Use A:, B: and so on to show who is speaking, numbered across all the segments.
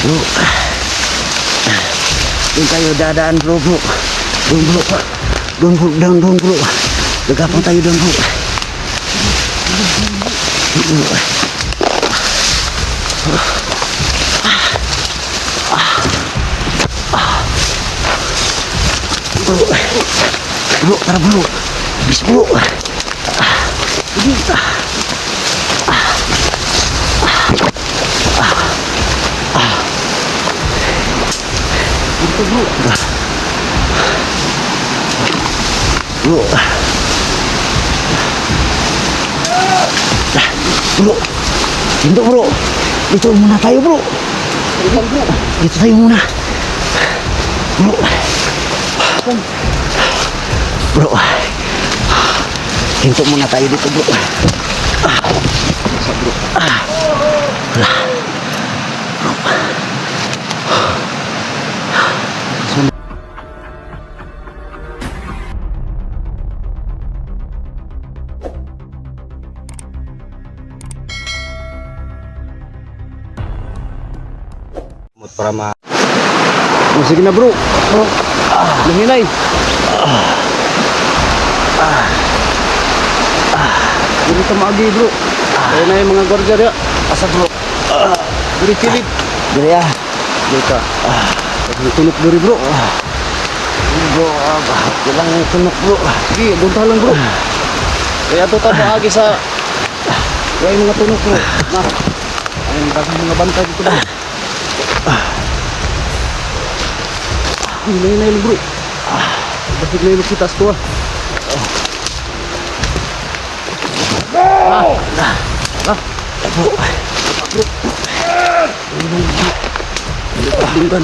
A: Bro. Doon tayo dadaan bro. Doon bro. Doon bro. Gagapang tayo doon bro. Bro, tara bro. Bis bro. Ito bro. Bro. Bro. Tinto bro. Dito muna tayo bro. Dito tayo muna. Bro. Bro. Tinto muna tayo dito bro. Para ma... Oh, sige na bro. Luminay. Dito ka maagi bro. Kaya na yung mga gwardiya rin. Asa bro. Diri Philip. Diri ya. Diri ka. Tunok diri bro. Bro, kailang tunok bro. Sige, bunta lang bro. Kaya ito ta maagi sa... Kaya yung mga tunok bro. Na. Ayun, dagang mga bantay dito bro. Hinay-hinay lang bro. Bakit na yung kita sa tuwa? Bro. Dinggan.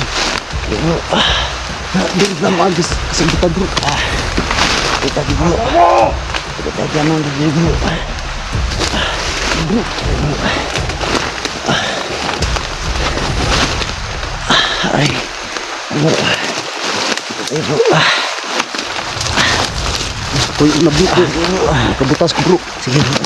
A: Dinggan magis kasi kita bro. Kita di bro. Kita jangan di bro. Bro. Ay. Bro. Ay bro. Koy na buto. Kabutas ko bro. Sige bro.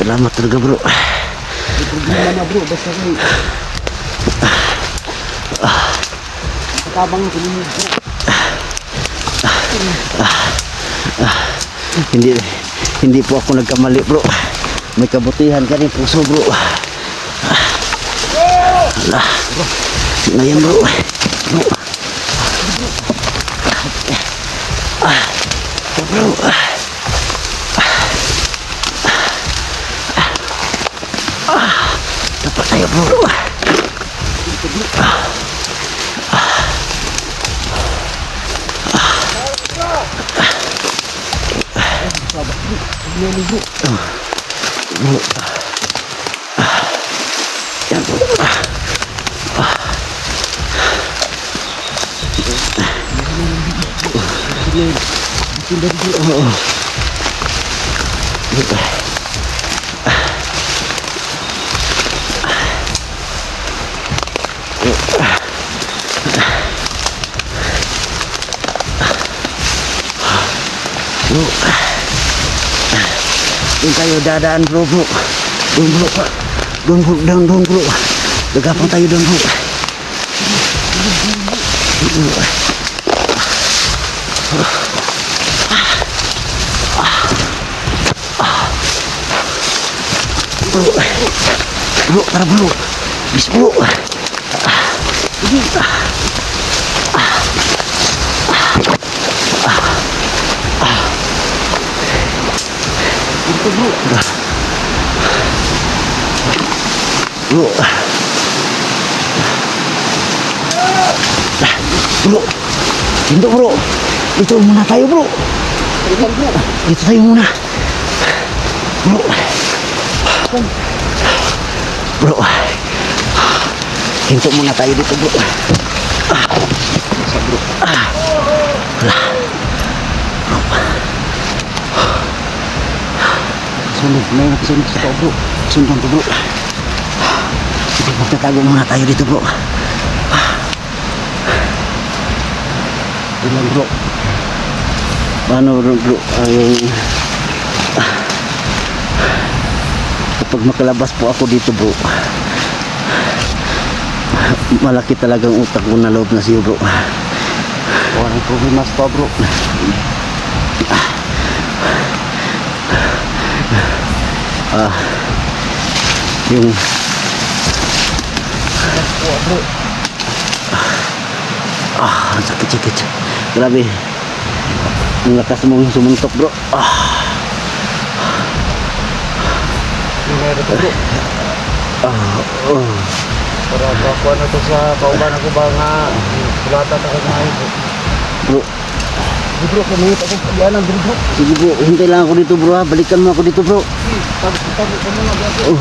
A: Salamat talaga bro. Problema na bro. Basta kayo. Katabang ko ninyo bro. Hindi po ako nagkamali bro. May kabutihan ka rin puso bro. Alah. Ngayon bro. Bro. Bro. Dapat tayo bro. Yan bro. Doon tayo dadaan bro. Doon bro. Gagapang tayo doon bro. Bro, tara bro. Bis bro. Ito bro. Bro. Bro. Dito bro. Dito muna tayo bro. Dito tayo muna. Bro. Bro. Hinto muna tayo dito bro. Bro. Lah. Sunod, may nakasunod sa tao bro. Sundan ko bro. Sige, magtatago muna tayo dito bro. Ilan bro.
B: Ano bro, yung kapag makalabas po ako dito bro, malaki talagang utak ko na loob na siyo bro.
A: Walang problema sa bro.
B: Yung sakit. Grabe. Ang lakas mong sumuntok bro.
A: Meron to bro. Para kakuha na to sa kauban ako ba nga kulata na kagmahay bro.
B: Bro,
A: Bro, kamingit ako pagyanan bro.
B: sige bro, hintay lang ako dito bro ha. Balikan mo ako dito bro.
A: Tabi ka muna bro.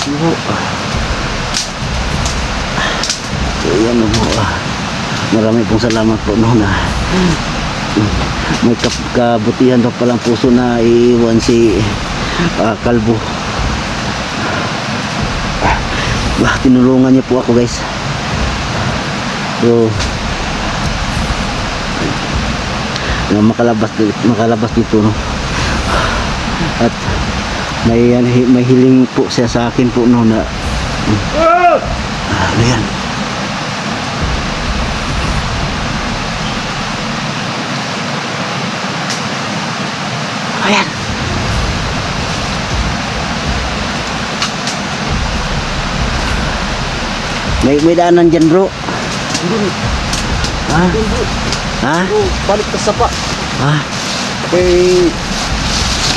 B: Sige bro. So yan na bro. Marami pong salamat po no na may kabutihan pa palang puso na iiwan si Kalbo. Tinulungan niya po ako guys. So na makalabas dito no. At may hiling po siya sa akin po no na ano yan. Ayan. May daanan dyan bro. Ha? Ha?
A: Balik ka sapa.
B: Ha?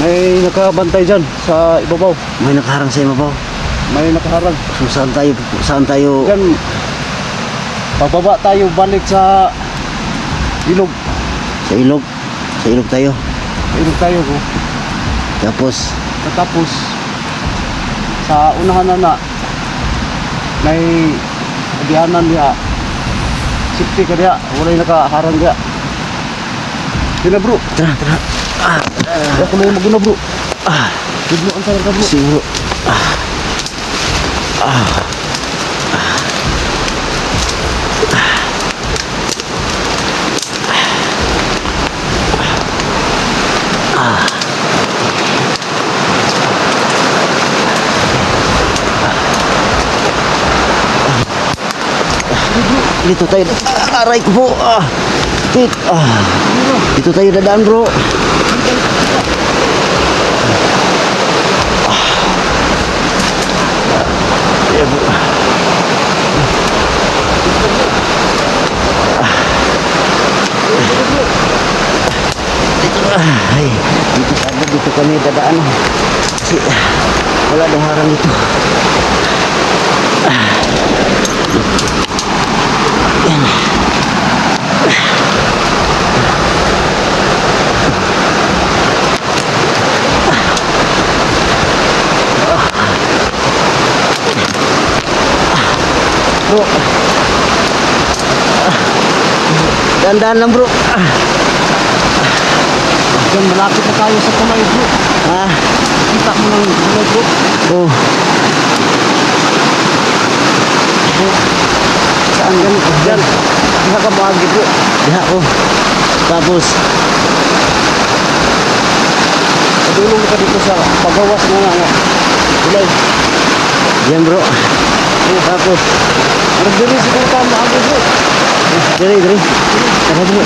A: May nakabantay dyan sa ibabaw.
B: May nakaharang sa ibabaw.
A: May nakaharang.
B: So, saan tayo?
A: Yan. Pababa tayo balik sa ilog.
B: Sa ilog. Sa ilog tayo.
A: Ilog tayo ko.
B: Tapos
A: Tapos sa unahan na may adianan niya. Safety ka niya. Wala'y nakaharang niya. Sila bro.
B: tara.
A: Ako na yung maguna bro. Biglo ang talaga bro.
B: Siguro. Dito tayo. Aray ko po. Dito tayo dadaan bro. Ayan, bro. Dito kami dadaan. Kasi wala dong harang dito. Yan. Bro. Dahan-dahan lang bro.
A: Yan, malapit na tayo sa kamay bro.
B: Ha?
A: Kita mo ng kamay bro.
B: Oh.
A: Saan yan? Yan. Diha ka bahagi bro.
B: Diha ko. Tapos
A: Padulong ka dito sa pagawas na nga. Ulay.
B: yan bro. Tapos
A: Nagdiri siguro ka mahagi bro.
B: Dali. Tara bro.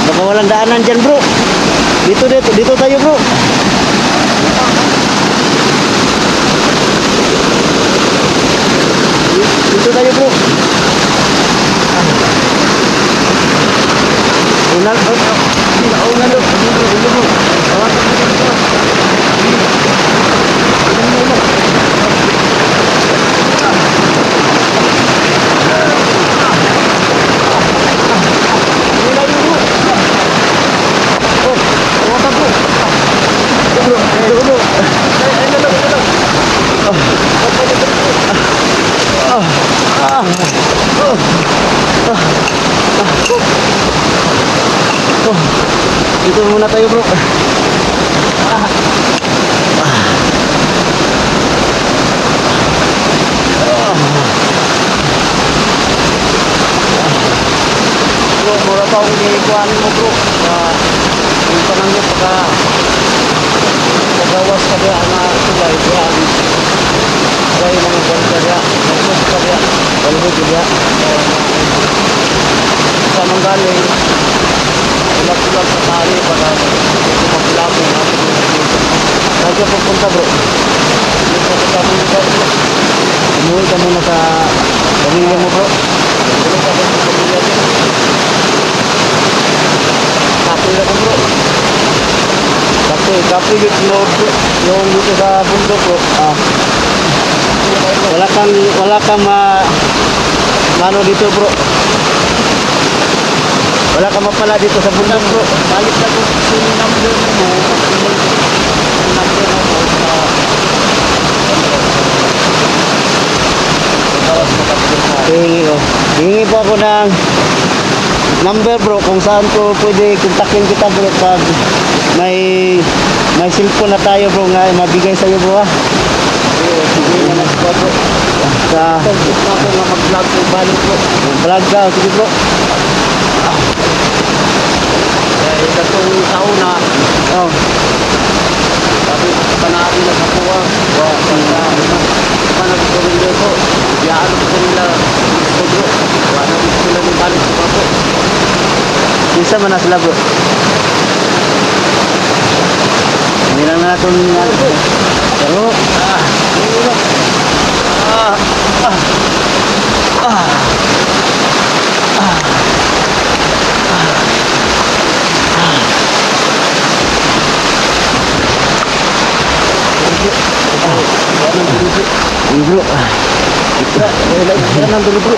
B: Baka walang daanan dyan bro. Dito tayo bro. Dito tayo bro. Unan bro. bro. Dito muna tayo bro. Bro, mura pa akong ikuhanin mo bro. Yung panangyo paggawas ka diya na tulay diya. Tulay mga banda diya. Nagsus ka diya. Balbo diya. Sa manggaling, ulag-ulag sa tali para magulabo na. Saan ka pupunta bro? Dito ka sa mga bro. Umuwi ka muna sa pamilya mo bro. Umuwi ka sa pamilya mo. Kapoy na ko bro. Kapoy yung dito sa bundok bro. Wala kang mano dito bro. Wala kang mapala dito sa bundok bro.
A: Balik na ko sa number mo. Number mo sa bawas mo
B: Hihingi po ako ng number bro kung saan ko pwede kontakin kita bro pag may cellphone na tayo bro nga mabigay sa iyo bro ha.
A: sige na bro.
B: Sa
A: Facebook na ako na mag-vlog ko balik bro.
B: vlog ka, sige bro.
A: Itong taon na
B: Oh,
A: sabi ko panari na sa kuha. Panagpapalili ko. Yaan ko nila gusto bro. Wala gusto nila ni balik ko bro.
B: isa man na sila bro. Hindi lang natin pero bro.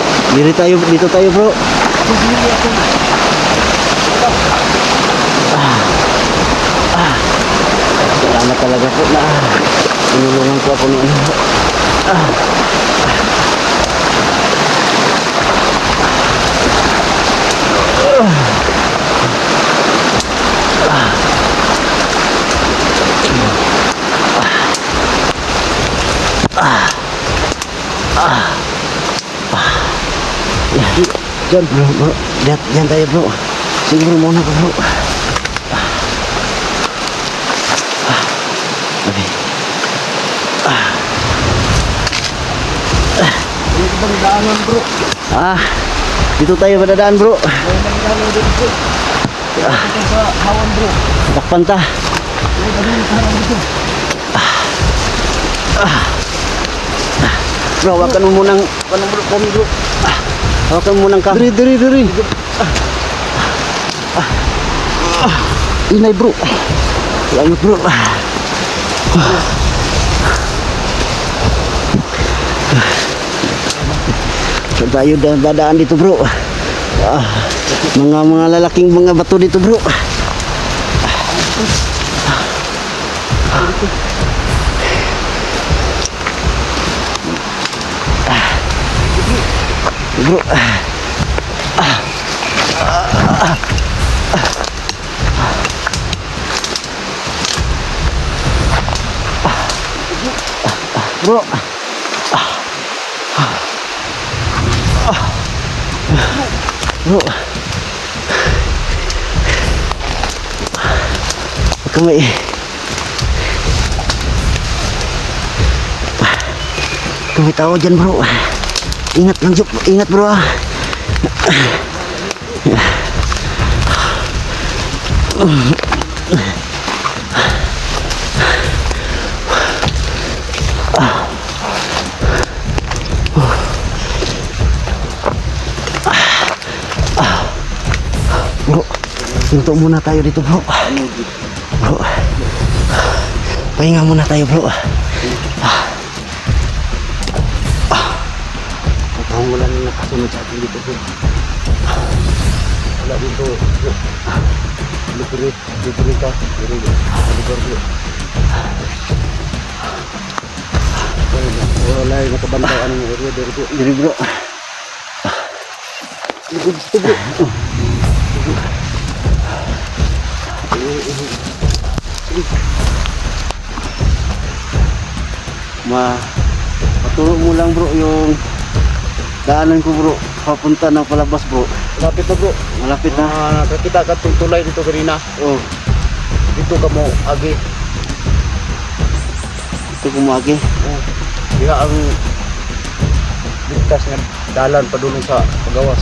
B: Dito tayo bro. Salamat talaga po na tinulungan ko ako noon. Diyan bro. Diyan tayo bro. Sige bro muna ka bro. Okay.
A: Dito bang daanan bro?
B: Dito tayo madadaan bro.
A: May nagdaanan dito bro. Dito sa hawan bro.
B: Takpan ta.
A: May nagdaanan dito.
B: Bro, hawakan mo munang kami bro. Hawakan mo munang kami. Diri. Inay bro. Salamat bro. So tayo dadaan dito bro. Mga lalaking mga bato dito bro. Bro. Bro. Bro. Kamay. Kamay tao dyan bro. Ingat lang Jok. Ingat bro Bro, hinto muna tayo dito bro. Bro, pahinga muna tayo bro. Mukhang wala nang nakasunod sa atin dito bro. Wala dito bro. Libre ka. Libre bro. Wala yung nakabantaw anong area dito bro. Libre bro. Libre dito bro.
A: Maturo mo lang bro yung daanan ko bro. Papunta ng palabas bro.
B: Malapit na bro.
A: Malapit na.
B: Nakakita ka itong tulay dito kanina.
A: Oh,
B: Dito ka mo agi.
A: ito kumagi.
B: Diha ang ligtas nga dalan pa doon sa pagawas.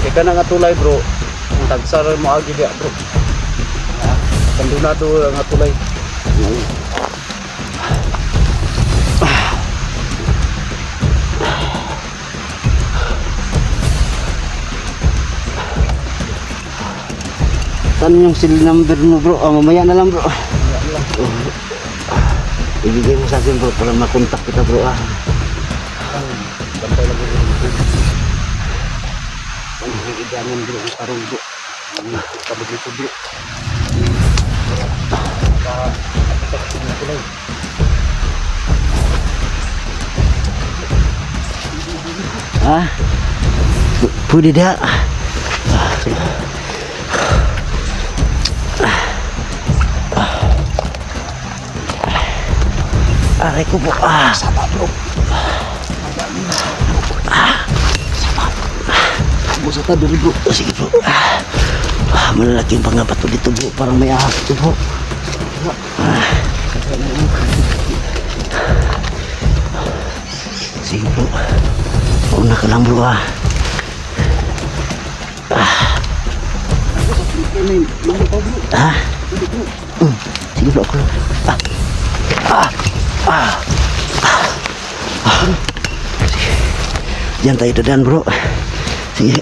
B: Kaya ka na nga tulay bro. Ang tagsaran mo agi diha bro. Kandunado nga tulay.
A: Saan yung seal number mo bro? Mamaya na lang bro. Ibigay mo sa akin bro para makontak kita bro
B: Bantay lang bro.
A: Idangan bro ang karong bro.
B: Kabog nito bro.
A: Pwede dah. Aray ko po. Sama bro. Busa ta diri bro. Sige bro. Malalaki ang pangabato dito bro. Parang may ahas ito bro. Sige bro. Una ka lang bro Sige bro ako lang. Sige. Diyan tayo dadaan bro. Sige.